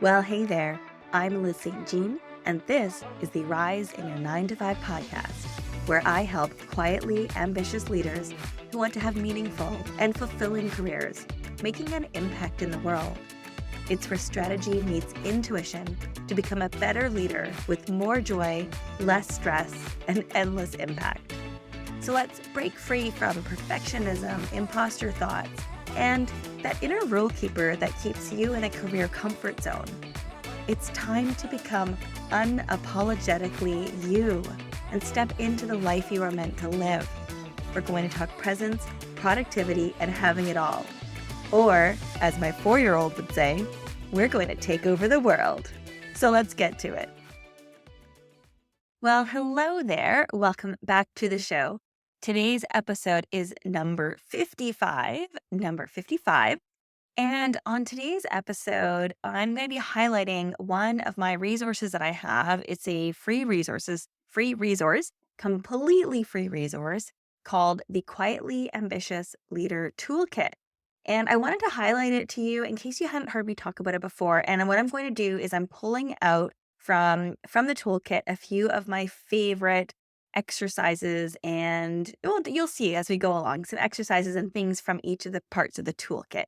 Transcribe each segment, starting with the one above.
Well, hey there. I'm Liz St. Jean, and this is the Rise in Your 9 to 5 podcast, where I help quietly ambitious leaders who want to have meaningful and fulfilling careers, making an impact in the world. It's where strategy meets intuition to become a better leader with more joy, less stress, and endless impact. So let's break free from perfectionism, imposter thoughts, and that inner rule keeper that keeps you in a career comfort zone. It's time to become unapologetically you and step into the life you are meant to live. We're going to talk presence, productivity, and having it all. Or, as my 4-year-old would say, we're going to take over the world. So let's get to it. Well, hello there. Welcome back to the show. Today's episode is number 55. And on today's episode, I'm going to be highlighting one of my resources that I have. It's a completely free resource called the Quietly Ambitious Leader Toolkit. And I wanted to highlight it to you in case you hadn't heard me talk about it before. And what I'm going to do is I'm pulling out from the toolkit a few of my favorite exercises, and you'll see as we go along some exercises and things from each of the parts of the toolkit.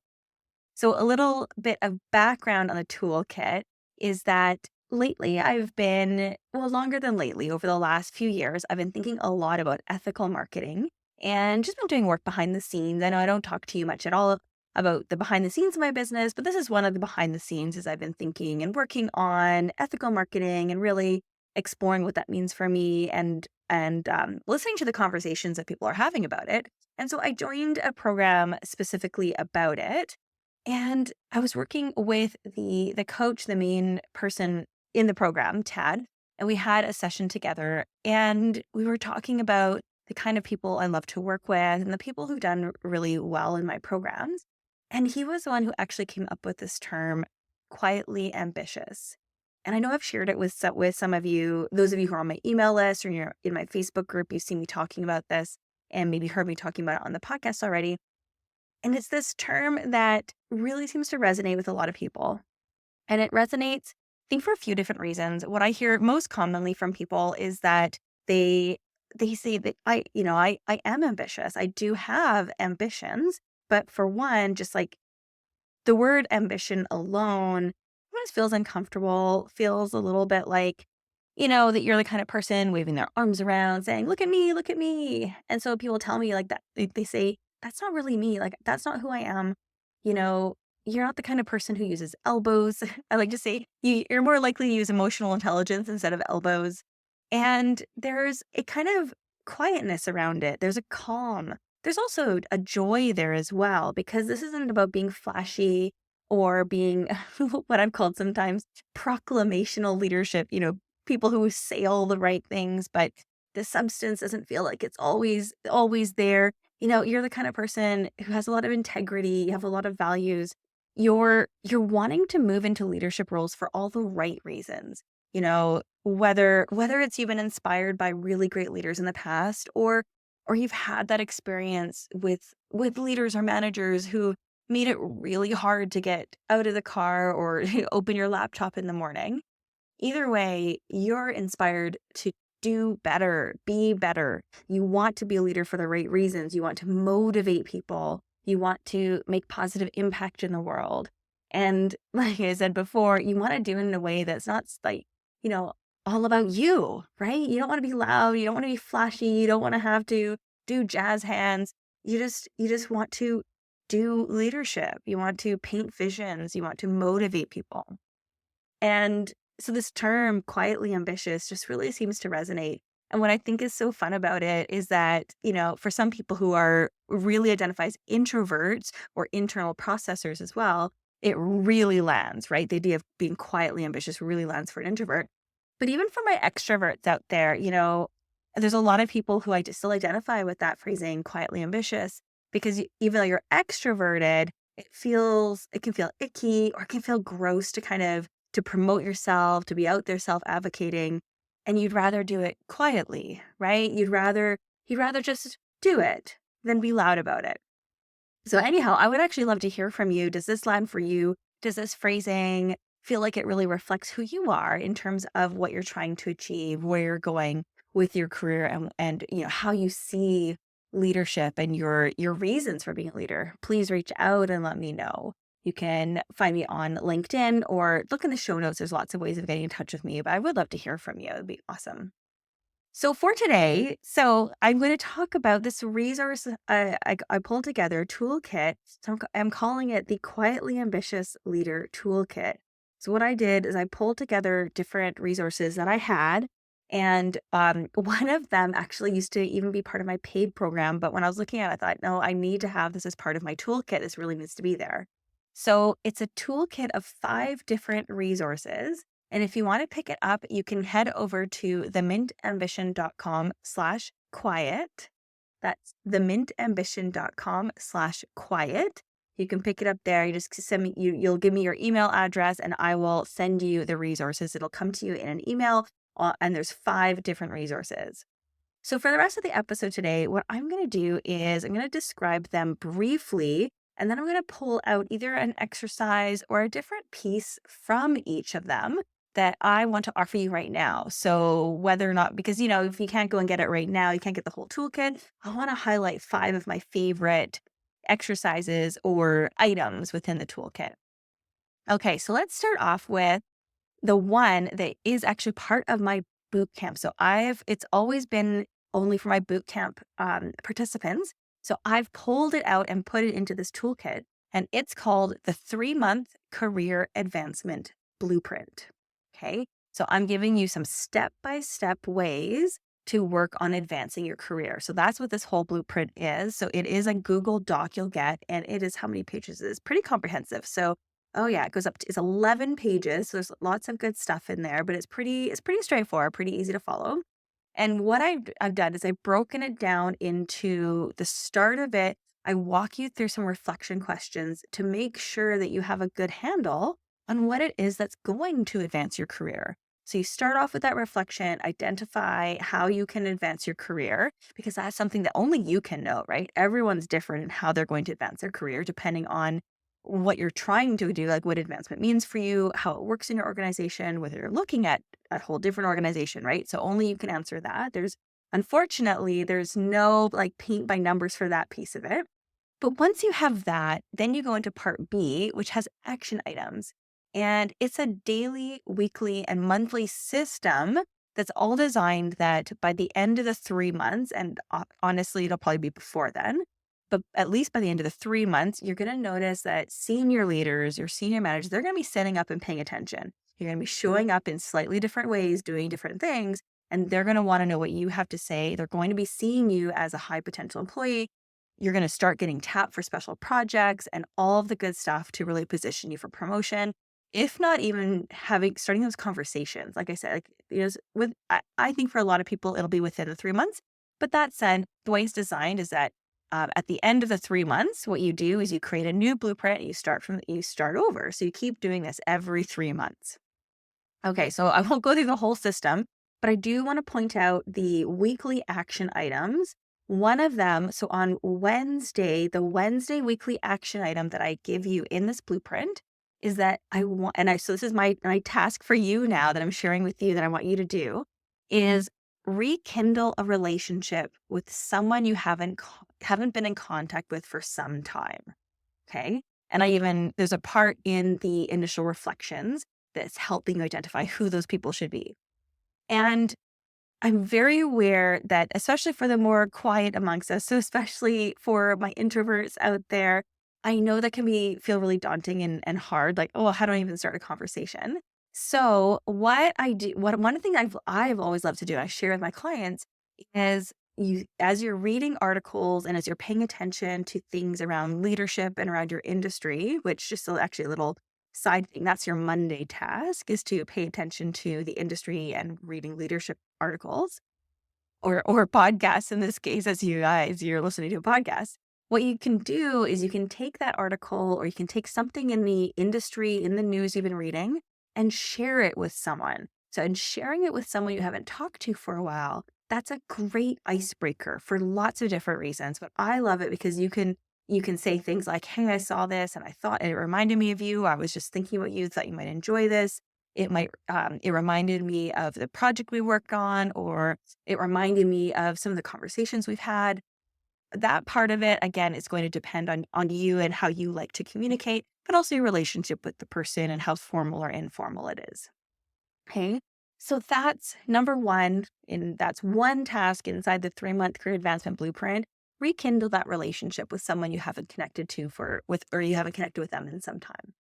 So a little bit of background on the toolkit is that lately longer than lately, over the last few years, I've been thinking a lot about ethical marketing and just been doing work behind the scenes. I know I don't talk to you much at all about the behind the scenes of my business, but this is one of the behind the scenes as I've been thinking and working on ethical marketing and really exploring what that means for me and listening to the conversations that people are having about it. And so I joined a program specifically about it. And I was working with the coach, the main person in the program, Tad, and we had a session together and we were talking about the kind of people I love to work with and the people who've done really well in my programs. And he was the one who actually came up with this term, quietly ambitious. And I know I've shared it with some of you, those of you who are on my email list or you're in my Facebook group, you've seen me talking about this and maybe heard me talking about it on the podcast already. And it's this term that really seems to resonate with a lot of people. And it resonates, I think, for a few different reasons. What I hear most commonly from people is that they say that I am ambitious. I do have ambitions, but for one, just like the word ambition alone sometimes feels uncomfortable, feels a little bit like, that you're the kind of person waving their arms around saying, look at me, look at me. And so people tell me like that, they say, that's not really me. Like, that's not who I am. You know, you're not the kind of person who uses elbows. I like to say you're more likely to use emotional intelligence instead of elbows. And there's a kind of quietness around it. There's a calm. There's also a joy there as well, because this isn't about being flashy or being what I've called sometimes proclamational leadership, people who say all the right things, but the substance doesn't feel like it's always there. You're the kind of person who has a lot of integrity, you have a lot of values. You're wanting to move into leadership roles for all the right reasons. Whether it's you've been inspired by really great leaders in the past or you've had that experience with leaders or managers who made it really hard to get out of the car or open your laptop in the morning. Either way, you're inspired to do better, be better. You want to be a leader for the right reasons. You want to motivate people. You want to make positive impact in the world. And like I said before, you want to do it in a way that's not like, all about you, right? You don't want to be loud. You don't want to be flashy. You don't want to have to do jazz hands. You just want to do leadership. You want to paint visions. You want to motivate people. And so this term, quietly ambitious, just really seems to resonate. And what I think is so fun about it is that, for some people who are really identify as introverts or internal processors as well, it really lands, right? The idea of being quietly ambitious really lands for an introvert. But even for my extroverts out there, there's a lot of people who I just still identify with that phrasing, quietly ambitious, because even though you're extroverted, it can feel icky or it can feel gross to kind of to promote yourself, to be out there self-advocating, and you'd rather do it quietly, right? You'd rather just do it than be loud about it. So anyhow, I would actually love to hear from you. Does this land for you? Does this phrasing feel like it really reflects who you are in terms of what you're trying to achieve, where you're going with your career, and how you see leadership and your reasons for being a leader, please reach out and let me know. You can find me on LinkedIn or look in the show notes. There's lots of ways of getting in touch with me, but I would love to hear from you. It'd be awesome. So for today, I'm going to talk about this resource I pulled together, a toolkit. I'm calling it the Quietly Ambitious Leader Toolkit. So what I did is I pulled together different resources that I had, and one of them actually used to even be part of my paid program. But when I was looking at it, I thought, no, I need to have this as part of my toolkit. This really needs to be there. So it's a toolkit of 5 different resources. And if you want to pick it up, you can head over to themintambition.com/quiet. That's themintambition.com/quiet. You can pick it up there. You just send me, you'll give me your email address and I will send you the resources. It'll come to you in an email, and there's 5 different resources. So for the rest of the episode today, what I'm going to do is I'm going to describe them briefly, and then I'm going to pull out either an exercise or a different piece from each of them that I want to offer you right now. So whether or not, because, if you can't go and get it right now, you can't get the whole toolkit. I want to highlight 5 of my favorite exercises or items within the toolkit. Okay, so let's start off with the one that is actually part of my boot camp. So it's always been only for my boot camp participants. So I've pulled it out and put it into this toolkit, and it's called the 3-month career advancement blueprint. Okay. So I'm giving you some step-by-step ways to work on advancing your career. So that's what this whole blueprint is. So it is a Google Doc you'll get, and it is how many pages? It is pretty comprehensive. So oh yeah, it goes up to, it's 11 pages. So there's lots of good stuff in there, but it's pretty straightforward, pretty easy to follow. And what I've done is I've broken it down into the start of it. I walk you through some reflection questions to make sure that you have a good handle on what it is that's going to advance your career. So you start off with that reflection, identify how you can advance your career, because that's something that only you can know, right? Everyone's different in how they're going to advance their career, depending on what you're trying to do, like what advancement means for you, how it works in your organization, whether you're looking at a whole different organization, right? So only you can answer that. Unfortunately, there's no like paint by numbers for that piece of it. But once you have that, then you go into part B, which has action items. And it's a daily, weekly, and monthly system that's all designed that by the end of the 3 months, and honestly, it'll probably be before then, but at least by the end of the 3 months, you're going to notice that senior leaders, your senior managers, they're going to be setting up and paying attention. You're going to be showing up in slightly different ways, doing different things, and they're going to want to know what you have to say. They're going to be seeing you as a high potential employee. You're going to start getting tapped for special projects and all of the good stuff to really position you for promotion. If not even starting those conversations, like I said, I think for a lot of people, it'll be within the 3 months. But that said, the way it's designed is that at the end of the 3 months, what you do is you create a new blueprint. And you start over. So you keep doing this every 3 months. Okay, so I won't go through the whole system, but I do want to point out the weekly action items. One of them, so on Wednesday, the Wednesday weekly action item that I give you in this blueprint is that so this is my task for you now that I'm sharing with you that I want you to do is rekindle a relationship with someone you haven't been in contact with for some time. Okay. And there's a part in the initial reflections that's helping you identify who those people should be. And I'm very aware that, especially for the more quiet amongst us, so especially for my introverts out there, I know that can feel really daunting and hard. Like, oh, how do I even start a conversation? So what I do, one thing I've always loved to do, I share with my clients, is as you're reading articles and as you're paying attention to things around leadership and around your industry, which just actually a little side thing, that's your Monday task, is to pay attention to the industry and reading leadership articles or podcasts in this case, as you're listening to a podcast. What you can do is you can take that article or you can take something in the industry, in the news you've been reading, and share it with someone. So in sharing it with someone you haven't talked to for a while, that's a great icebreaker for lots of different reasons. But I love it because you can You can say things like, hey, I saw this and I thought it reminded me of you. I was just thinking about you, thought you might enjoy this. It reminded me of the project we work on, or it reminded me of some of the conversations we've had. That part of it, again, is going to depend on you and how you like to communicate, but also your relationship with the person and how formal or informal it is. Okay. So that's number one. And that's one task inside the 3-month career advancement blueprint. Rekindle that relationship with someone you haven't connected to or you haven't connected with them in some time.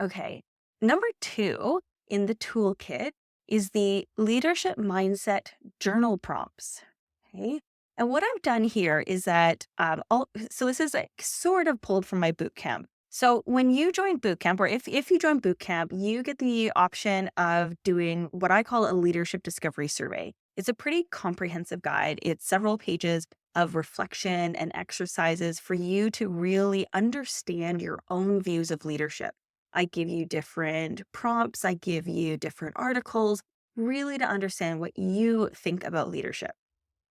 Okay. Number two in the toolkit is the leadership mindset journal prompts. Okay. And what I've done here is that, so this is like sort of pulled from my boot camp. So when you join boot camp, or if you join boot camp, you get the option of doing what I call a leadership discovery survey. It's a pretty comprehensive guide. It's several pages of reflection and exercises for you to really understand your own views of leadership. I give you different prompts, I give you different articles, really to understand what you think about leadership.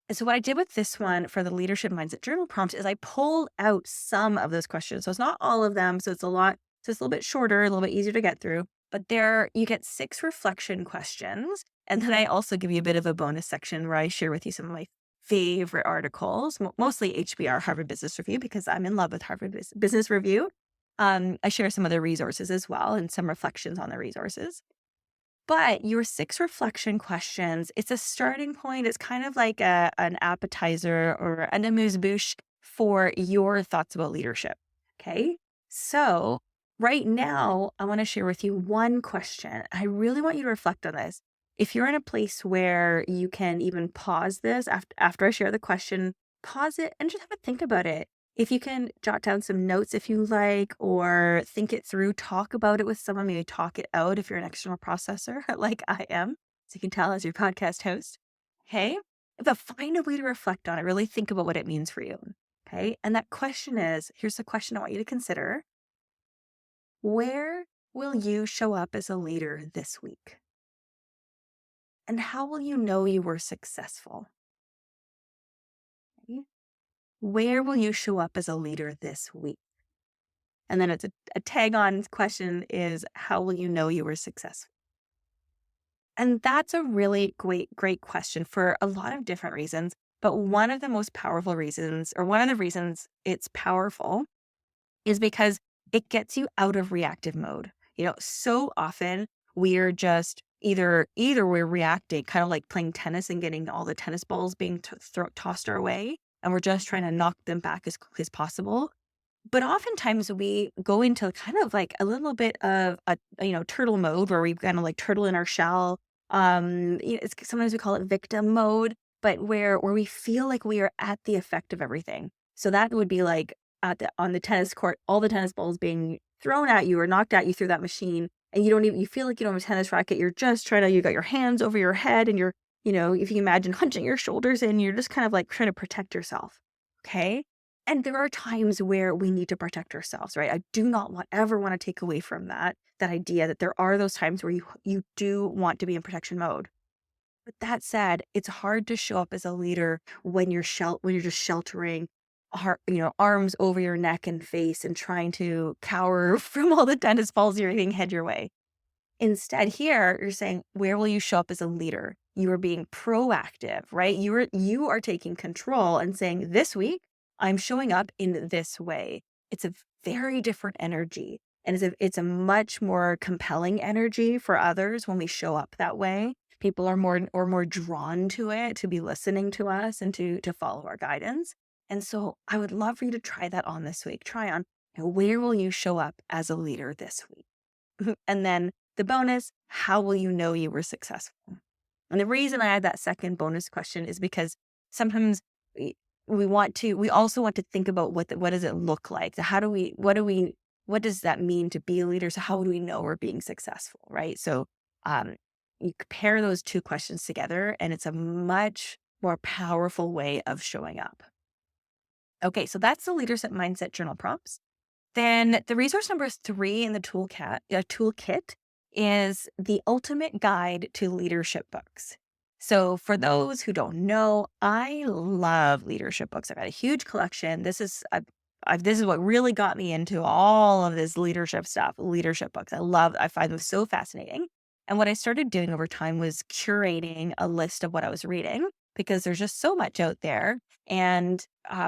And so what I did with this one for the leadership mindset journal prompt is I pulled out some of those questions. So it's not all of them. So it's a lot. So it's a little bit shorter, a little bit easier to get through. But there you get 6 reflection questions. And then I also give you a bit of a bonus section where I share with you some of my favorite articles, mostly HBR, Harvard Business Review, because I'm in love with Harvard Business Review. I share some other resources as well and some reflections on the resources. But your 6 reflection questions, it's a starting point. It's kind of like an appetizer or an amuse-bouche for your thoughts about leadership. Okay. So right now, I want to share with you one question. I really want you to reflect on this. If you're in a place where you can even pause this after I share the question, pause it and just have a think about it. If you can jot down some notes if you like, or think it through, talk about it with someone, maybe talk it out if you're an external processor like I am, so you can tell as your podcast host. Okay. But find a way to reflect on it, really think about what it means for you. Okay. And that question is, here's the question I want you to consider. Where will you show up as a leader this week? And how will you know you were successful? Okay? Where will you show up as a leader this week? And then it's a tag on question is, how will you know you were successful? And that's a really great question for a lot of different reasons. But one of the most powerful reasons, or one of the reasons it's powerful, is because it gets you out of reactive mode. So often we're just either we're reacting, kind of like playing tennis and getting all the tennis balls being tossed our way, and we're just trying to knock them back as quickly as possible. But oftentimes we go into kind of like a little bit of a turtle mode where we kind of like turtle in our shell. Sometimes we call it victim mode, but where we feel like we are at the effect of everything. So that would be like on the tennis court, all the tennis balls being thrown at you or knocked at you through that machine, and you feel like you don't have a tennis racket. You're just you got your hands over your head, and if you imagine hunching your shoulders in, you're just kind of like trying to protect yourself. Okay. And there are times where we need to protect ourselves, right? I do not ever want to take away from that idea that there are those times where you do want to be in protection mode. But that said, it's hard to show up as a leader when you're just sheltering, arms over your neck and face and trying to cower from all the tennis balls you're being head your way. Instead, here you're saying, where will you show up as a leader? You are being proactive, right? You are taking control and saying, this week, I'm showing up in this way. It's a very different energy. And it's a much more compelling energy for others when we show up that way. People are more drawn to it, to be listening to us and to follow our guidance. And so I would love for you to try that on this week. Try on, where will you show up as a leader this week? And then the bonus, how will you know you were successful? And the reason I add that second bonus question is because sometimes we also want to think about what does it look like? What does that mean to be a leader? So how do we know we're being successful, right? So you pair those two questions together and it's a much more powerful way of showing up. Okay, so that's the leadership mindset journal prompts. Then the resource number 3 in the toolkit is the ultimate guide to leadership books. So for those who don't know, I love leadership books. I've got a huge collection. This is this is what really got me into all of this leadership stuff, leadership books. I find them so fascinating. And what I started doing over time was curating a list of what I was reading because there's just so much out there. And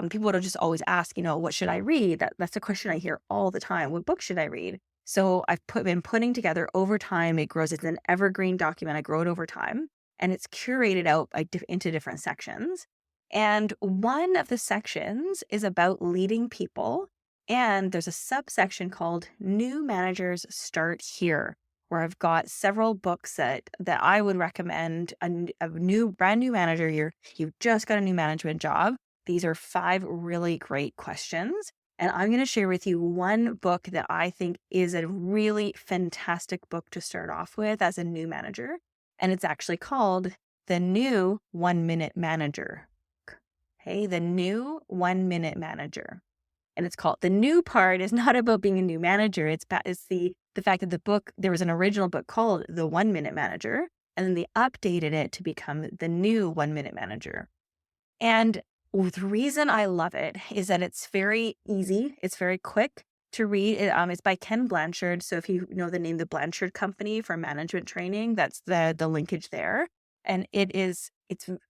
people would just always ask, what should I read? That's a question I hear all the time. What book should I read? So been putting together over time. It grows. It's an evergreen document. I grow it over time, and it's curated out into different sections. And one of the sections is about leading people. And there's a subsection called New Managers Start Here, where I've got several books that I would recommend a brand new manager. You've just got a new management job. These are 5 really great questions. And I'm going to share with you one book that I think is a really fantastic book to start off with as a new manager. And it's actually called The New 1 Minute Manager. Okay, The New 1 Minute Manager. And it's called, the new part is not about being a new manager. It's the fact that there was an original book called The 1 Minute Manager, and then they updated it to become The New 1 Minute Manager. And the reason I love it is that it's very easy. It's very quick to read. It's by Ken Blanchard. So if you know the name, the Blanchard Company for management training, that's the linkage there. And it's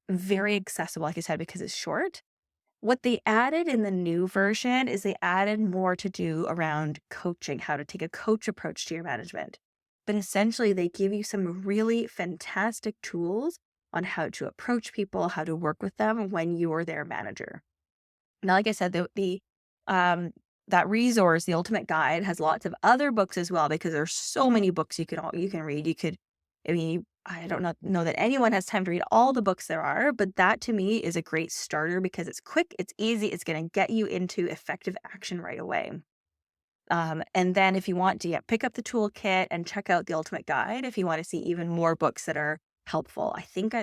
very accessible, like I said, because it's short. What they added in the new version is they added more to do around coaching, how to take a coach approach to your management. But essentially, they give you some really fantastic tools on how to approach people, how to work with them when you're their manager. Now, like I said, that resource, the Ultimate Guide, has lots of other books as well, because there's so many books you can read. I don't know that anyone has time to read all the books there are, but that to me is a great starter because it's quick, it's easy, it's going to get you into effective action right away. And then if you want to pick up the toolkit and check out the Ultimate Guide, if you want to see even more books that are helpful. I think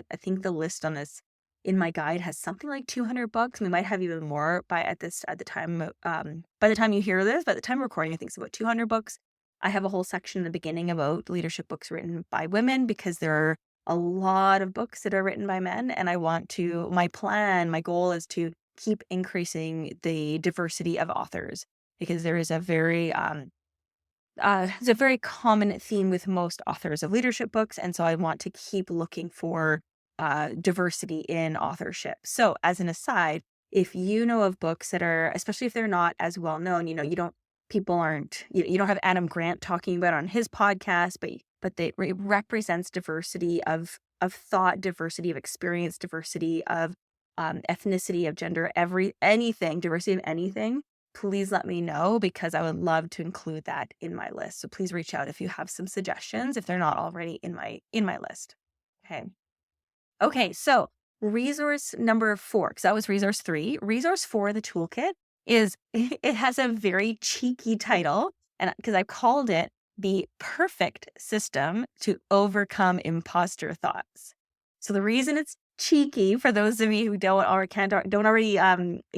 the list on this in my guide has something like 200 books. We might have even more by the time you hear this. By the time recording, I think it's about 200 books. I have a whole section in the beginning about leadership books written by women, because there are a lot of books that are written by men, and my goal is to keep increasing the diversity of authors, because there is it's a very common theme with most authors of leadership books. And so I want to keep looking for diversity in authorship. So as an aside, if you know of books that are, especially if they're not as well known, you don't have Adam Grant talking about it on his podcast, but it represents diversity of thought, diversity of experience, diversity of ethnicity, of gender, diversity of anything. Please let me know, because I would love to include that in my list. So please reach out if you have some suggestions, if they're not already in my list. Okay, so resource number 4, because that was resource 3. Resource 4, the toolkit, it has a very cheeky title, and because I called it the perfect system to overcome imposter thoughts. So the reason it's cheeky, for those of you who don't already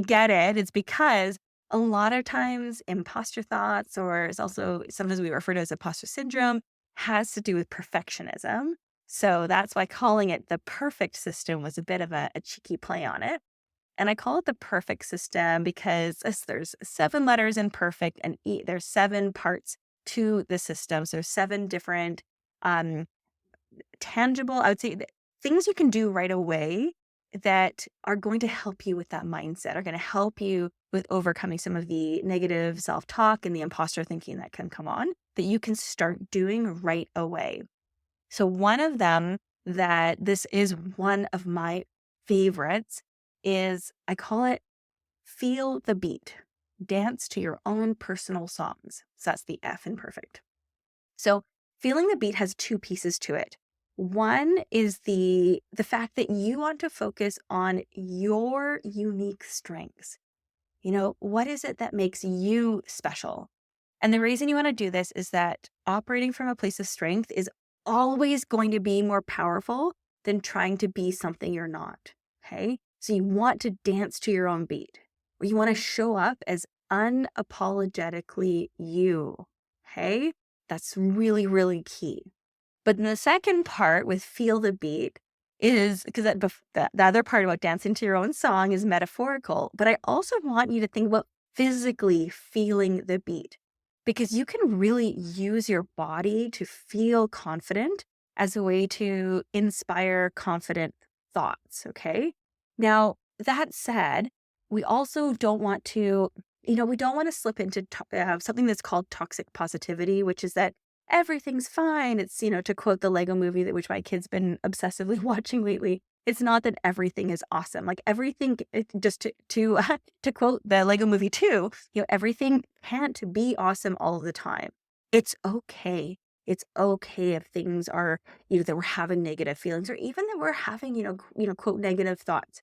get it, it's because a lot of times imposter thoughts, or it's also sometimes we refer to as imposter syndrome, has to do with perfectionism. So that's why calling it the perfect system was a bit of a cheeky play on it. And I call it the perfect system because there's 7 letters in perfect, and there's 7 parts to the system. So 7 different tangible, I would say, things you can do right away that are going to help you with that mindset, are going to help you with overcoming some of the negative self-talk and the imposter thinking that can come on, that you can start doing right away. So one of them, that this is one of my favorites, is I call it feel the beat, dance to your own personal songs. So that's the F in perfect. So feeling the beat has 2 pieces to it. One is the fact that you want to focus on your unique strengths. What is it that makes you special? And the reason you want to do this is that operating from a place of strength is always going to be more powerful than trying to be something you're not. Okay. So you want to dance to your own beat, or you want to show up as unapologetically you. Okay. That's really, really key. But then the second part with feel the beat is, because the other part about dancing to your own song is metaphorical, but I also want you to think about physically feeling the beat, because you can really use your body to feel confident as a way to inspire confident thoughts. Okay. Now, that said, we also don't want to, we don't want to slip into something that's called toxic positivity, which is that everything's fine. It's, to quote the Lego movie, which my kid's been obsessively watching lately. It's not that everything is awesome. Like everything, just to to quote the Lego movie too, everything can't be awesome all the time. It's okay. It's okay if things are, that we're having negative feelings, or even that we're having, quote, negative thoughts.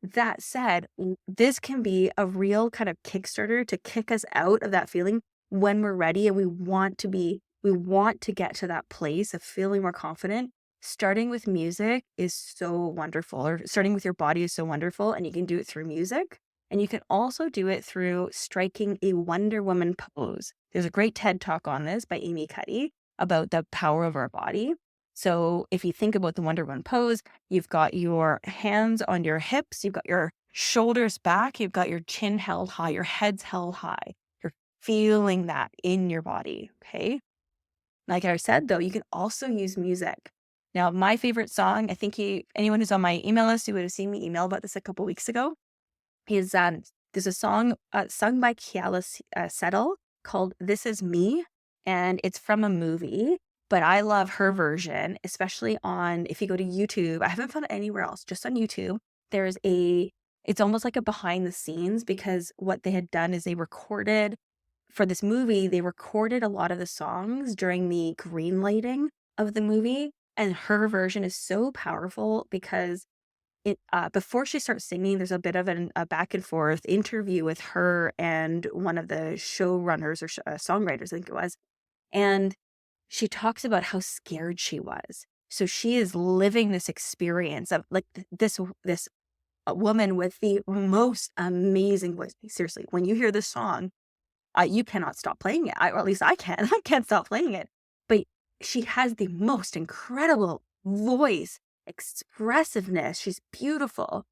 That said, this can be a real kind of Kickstarter to kick us out of that feeling when we're ready and we want to get to that place of feeling more confident. Starting with music is so wonderful, or starting with your body is so wonderful, and you can do it through music. And you can also do it through striking a Wonder Woman pose. There's a great TED talk on this by Amy Cuddy about the power of our body. So if you think about the Wonder Woman pose, you've got your hands on your hips, you've got your shoulders back, you've got your chin held high, your head's held high. You're feeling that in your body, okay? Like I said, though, you can also use music. Now, my favorite song, I think anyone who's on my email list, who would have seen me email about this a couple weeks ago, is there's a song sung by Kiala Settle called "This Is Me," and it's from a movie. But I love her version, especially if you go to YouTube. I haven't found it anywhere else, just on YouTube. It's almost like a behind the scenes, because what they had done is for this movie, they recorded a lot of the songs during the green lighting of the movie. And her version is so powerful because before she starts singing, there's a bit of a back and forth interview with her and one of the showrunners or songwriters, I think it was. And she talks about how scared she was. So she is living this experience of like this woman with the most amazing voice. Seriously, when you hear this song, you cannot stop playing it. Or at least I can. I can't stop playing it. But she has the most incredible voice, expressiveness. She's beautiful.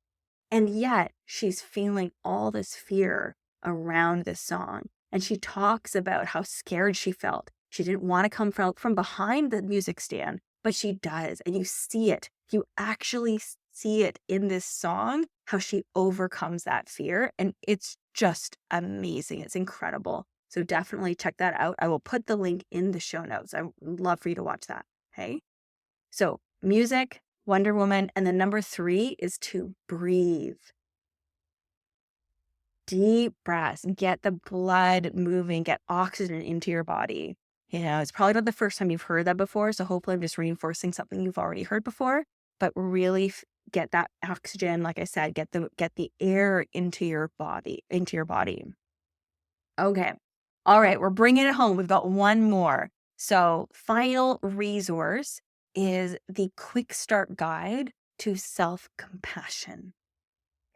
And yet she's feeling all this fear around this song. And she talks about how scared she felt. She didn't want to come from behind the music stand, but she does. And you see it. You actually see it in this song, how she overcomes that fear. And it's just amazing. It's incredible. So definitely check that out. I will put the link in the show notes. I would love for you to watch that. Okay. So music, Wonder Woman. And then number 3 is to breathe. Deep breaths, get the blood moving, get oxygen into your body. It's probably not the first time you've heard that before. So hopefully I'm just reinforcing something you've already heard before, but really get that oxygen. Like I said, get the air into your body. Okay. All right. We're bringing it home. We've got one more. So final resource is the quick start guide to self-compassion.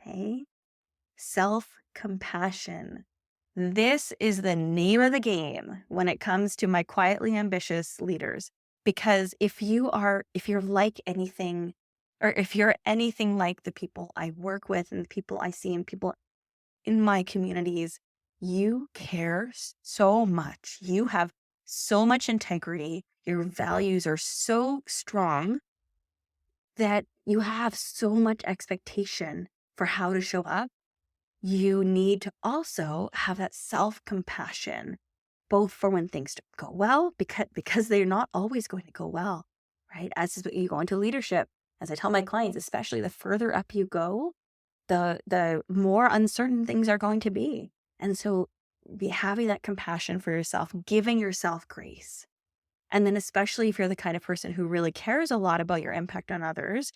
Okay. Self-compassion. This is the name of the game when it comes to my quietly ambitious leaders. Because if you're like anything, or if you're anything like the people I work with and the people I see and people in my communities, you care so much. You have so much integrity. Your values are so strong that you have so much expectation for how to show up. You need to also have that self-compassion, both for when things don't go well, because they're not always going to go well, right? As you go into leadership, as I tell my clients, especially the further up you go, the more uncertain things are going to be. And so be having that compassion for yourself, giving yourself grace. And then especially if you're the kind of person who really cares a lot about your impact on others,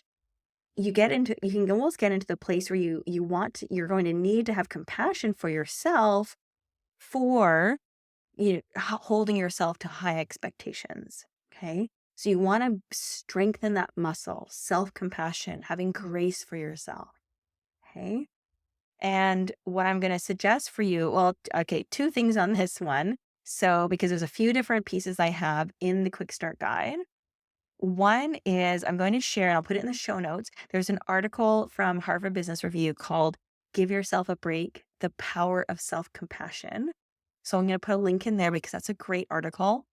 you can almost get into the place where you're going to need to have compassion for yourself for holding yourself to high expectations. Okay. So you want to strengthen that muscle, self-compassion, having grace for yourself. Okay. And what I'm going to suggest for you, okay, 2 things on this one. So, because there's a few different pieces I have in the quick start guide. One is I'm going to share, and I'll put it in the show notes. There's an article from Harvard Business Review called Give Yourself a Break, The Power of Self-Compassion. So I'm going to put a link in there because that's a great article.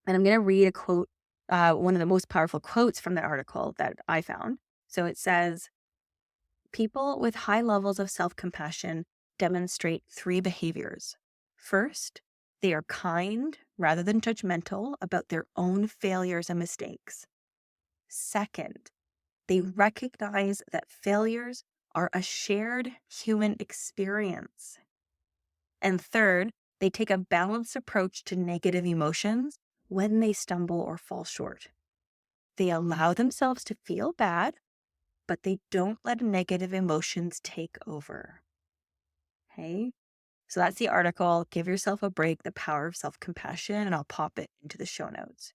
And I'm going to read a quote, one of the most powerful quotes from that article that I found. So it says, people with high levels of self-compassion demonstrate 3 behaviors. First, they are kind rather than judgmental about their own failures and mistakes. Second, they recognize that failures are a shared human experience. And third, they take a balanced approach to negative emotions when they stumble or fall short. They allow themselves to feel bad, but they don't let negative emotions take over. Okay? So that's the article, Give Yourself a Break, The Power of Self-Compassion, and I'll pop it into the show notes.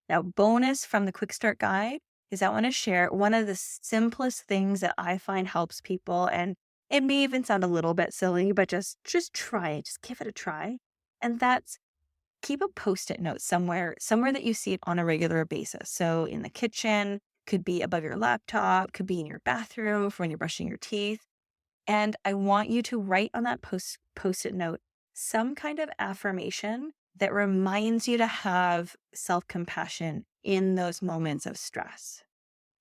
Now, bonus from the Quick Start Guide is I want to share one of the simplest things that I find helps people, and it may even sound a little bit silly, but just try it. Just give it a try. And that's keep a Post-it note somewhere that you see it on a regular basis. So in the kitchen, could be above your laptop, could be in your bathroom for when you're brushing your teeth. And I want you to write on that Post-it note some kind of affirmation that reminds you to have self-compassion in those moments of stress.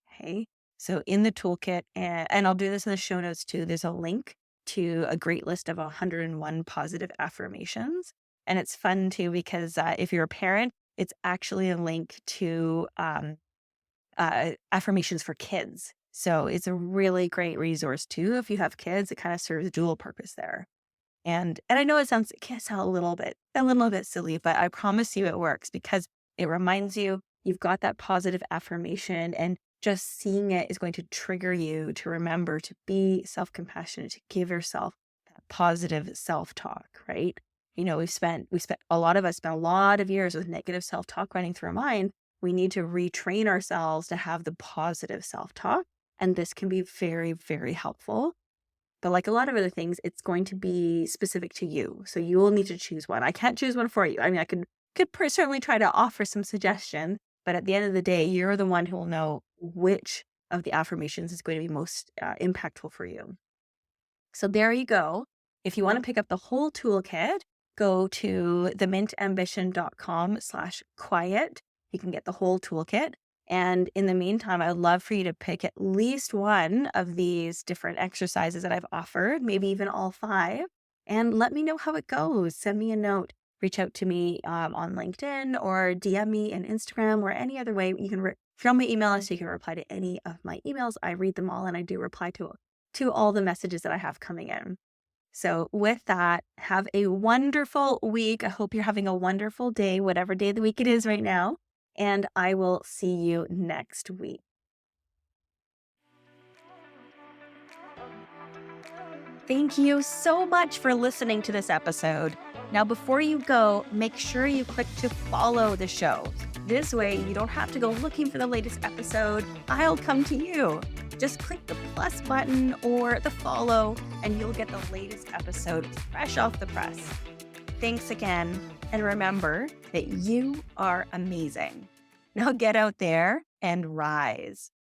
Okay. So in the toolkit, and I'll do this in the show notes too, there's a link to a great list of 101 positive affirmations. And it's fun too, because if you're a parent, it's actually a link to affirmations for kids. So it's a really great resource too. If you have kids, it kind of serves dual purpose there. And I know it can sound a little bit silly, but I promise you it works because it reminds you you've got that positive affirmation, and just seeing it is going to trigger you to remember to be self-compassionate, to give yourself that positive self-talk, right? You know, a lot of us spent a lot of years with negative self-talk running through our mind. We need to retrain ourselves to have the positive self-talk. And this can be very, very helpful. But like a lot of other things, it's going to be specific to you. So you will need to choose one. I can't choose one for you. I mean, I could certainly try to offer some suggestions, but at the end of the day, you're the one who will know which of the affirmations is going to be most impactful for you. So there you go. If you want to pick up the whole toolkit, go to themintambition.com/quiet. You can get the whole toolkit. And in the meantime, I'd love for you to pick at least one of these different exercises that I've offered, maybe even all 5, and let me know how it goes. Send me a note, reach out to me on LinkedIn, or DM me on Instagram, or any other way. You can if you're on my email list, so you can reply to any of my emails. I read them all, and I do reply to all the messages that I have coming in. So with that, have a wonderful week. I hope you're having a wonderful day, whatever day of the week it is right now. And I will see you next week. Thank you so much for listening to this episode. Now, before you go, make sure you click to follow the show. This way, you don't have to go looking for the latest episode. I'll come to you. Just click the plus button or the follow, and you'll get the latest episode fresh off the press. Thanks again. And remember that you are amazing. Now get out there and rise.